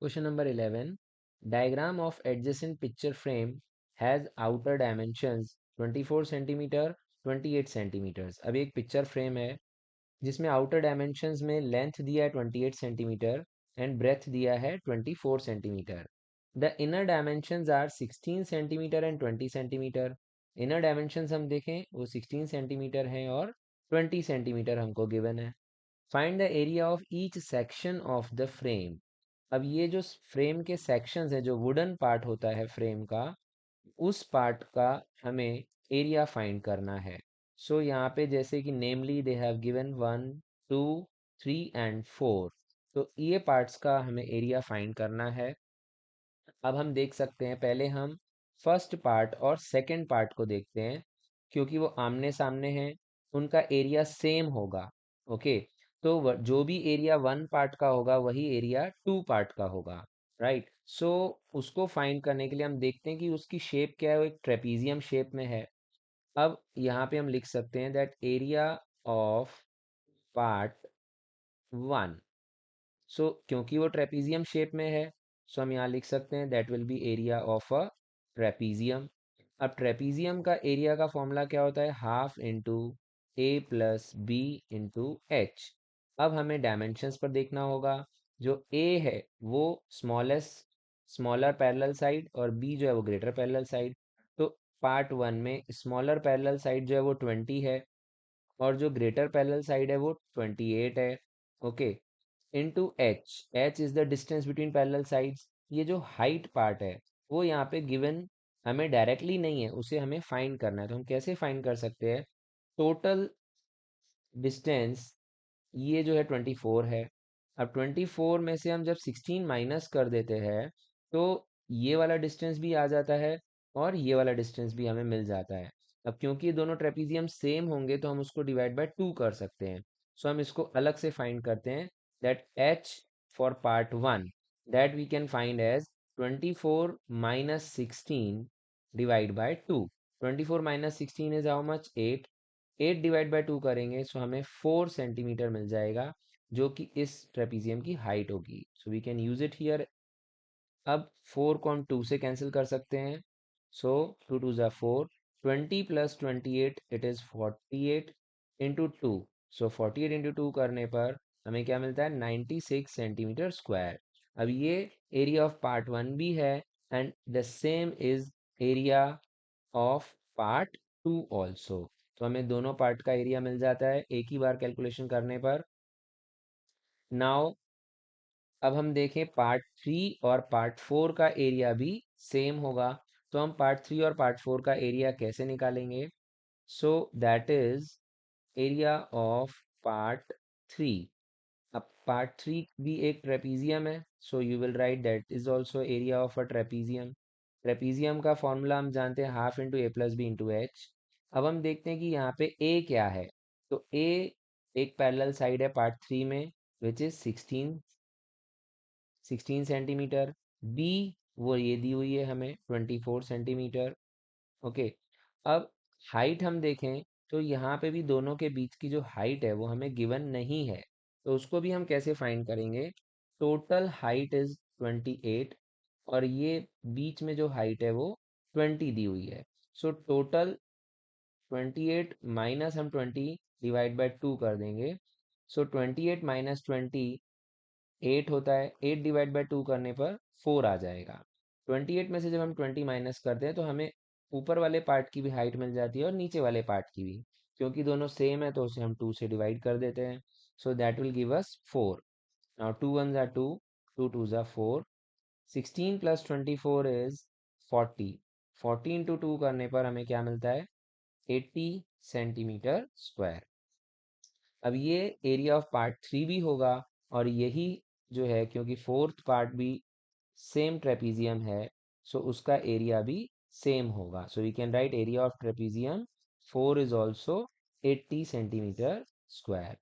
Question number 11. Diagram of adjacent picture frame has outer dimensions 24 centimeter, 28 centimeters. अब एक picture frame है जिसमें outer dimensions में length दिया है 28 सेंटीमीटर एंड ब्रेथ दिया है 24 centimetre. The inner dimensions are 16 centimetre and 20 centimetre. Inner dimensions हम देखें वो 16 सेंटीमीटर हैं और 20 सेंटीमीटर हमको गिवन है. Find the area of each section of the frame. अब ये जो फ्रेम के सेक्शंस है, जो वुडन पार्ट होता है फ्रेम का, उस पार्ट का हमें एरिया फाइंड करना है. सो यहाँ पे जैसे कि नेमली दे हैव गिवन 1, 2, 3 एंड 4. तो ये पार्ट्स का हमें एरिया फाइंड करना है. अब हम देख सकते हैं, पहले हम फर्स्ट पार्ट और सेकंड पार्ट को देखते हैं क्योंकि वो आमने सामने हैं, उनका एरिया सेम होगा. ओके, तो जो भी एरिया वन पार्ट का होगा वही एरिया टू पार्ट का होगा. राइट. सो उसको फाइंड करने के लिए हम देखते हैं कि उसकी शेप क्या है. वो एक ट्रेपीजियम शेप में है. अब यहाँ पे हम लिख सकते हैं that area of part one. So क्योंकि वो ट्रेपीजियम शेप में है, सो हम यहाँ लिख सकते हैं that will be area of a trapezium. अब ट्रेपीजियम का एरिया का फॉर्मूला क्या होता है? हाफ इंटू ए प्लस बी इंटू एच. अब हमें डायमेंशंस पर देखना होगा. जो ए है वो स्मॉलर पैरेलल साइड और बी जो है वो ग्रेटर पैरेलल साइड. तो पार्ट वन में स्मॉलर पैरेलल साइड जो है वो 20 है और जो ग्रेटर पैरेलल साइड है वो 28 है. Okay. Into H. H is the distance between parallel sides. ये जो हाइट पार्ट है वो यहाँ पे गिवन हमें डायरेक्टली नहीं है, उसे हमें फाइंड करना है. तो हम कैसे फाइंड कर सकते हैं? टोटल डिस्टेंस ये जो है 24 है. अब 24 में से हम जब 16 माइनस कर देते हैं तो ये वाला डिस्टेंस भी आ जाता है और ये वाला डिस्टेंस भी हमें मिल जाता है. अब क्योंकि ये दोनों ट्रेपीजियम सेम होंगे तो हम उसको डिवाइड बाय 2 कर सकते हैं. सो हम इसको अलग से फाइंड करते हैं that H for part one that we can find as 24 minus 16 divide by 2. 24 minus 16 is how much? 8. 8 divide by 2 करेंगे सो हमें 4 सेंटीमीटर मिल जाएगा जो कि इस ट्रेपीजियम की हाइट होगी. So we can use it here. अब 4 को हम 2 से कैंसिल कर सकते हैं. सो 2 2 ज़ा 4. 20 plus 28 it is 48 into 2. So 48 into 2 करने पर हमें क्या मिलता है? 96 सेंटीमीटर स्क्वायर. अब ये एरिया ऑफ पार्ट वन भी है and the same is area of part two also. तो हमें दोनों पार्ट का एरिया मिल जाता है एक ही बार कैलकुलेशन करने पर. नाउ अब हम देखें पार्ट थ्री और पार्ट फोर का एरिया भी सेम होगा. तो हम पार्ट थ्री और पार्ट फोर का एरिया कैसे निकालेंगे? So that is area of part three. अब पार्ट थ्री भी एक ट्रेपीजियम है. So you will write that is also area of a trapezium. Trapezium का फॉर्मूला हम जानते हैं हाफ इंटू ए प्लस बी इंटू एच. अब हम देखते हैं कि यहाँ पे ए क्या है. तो ए एक पैरेलल साइड है पार्ट थ्री में विच इज 16 सेंटीमीटर. बी वो ये दी हुई है हमें 24 सेंटीमीटर. ओके. अब हाइट हम देखें तो यहाँ पे भी दोनों के बीच की जो हाइट है वो हमें गिवन नहीं है. तो उसको भी हम कैसे फाइंड करेंगे? टोटल हाइट इज 28 और ये बीच में जो हाइट है वो 20 दी हुई है. सो टोटल 28 माइनस हम 20 डिवाइड बाय 2 कर देंगे. सो 28 माइनस 20 8 होता है. 8 डिवाइड बाय 2 करने पर 4 आ जाएगा. 28 में से जब हम 20 माइनस करते हैं तो हमें ऊपर वाले पार्ट की भी हाइट मिल जाती है और नीचे वाले पार्ट की भी. क्योंकि दोनों सेम है तो उसे हम 2 से डिवाइड कर देते हैं. So that will give us 4. Now 2 1 ज़ा 2, 2 2 ज़ा 4. 16 प्लस 24 इज 40. 40 इंटू 2 करने पर हमें क्या मिलता है? 80 सेंटीमीटर स्क्वायर. अब ये एरिया ऑफ पार्ट थ्री भी होगा और यही जो है क्योंकि फोर्थ पार्ट भी सेम ट्रेपीजियम है सो उसका एरिया भी सेम होगा. So we can write area of trapezium 4 is also 80 centimetre square.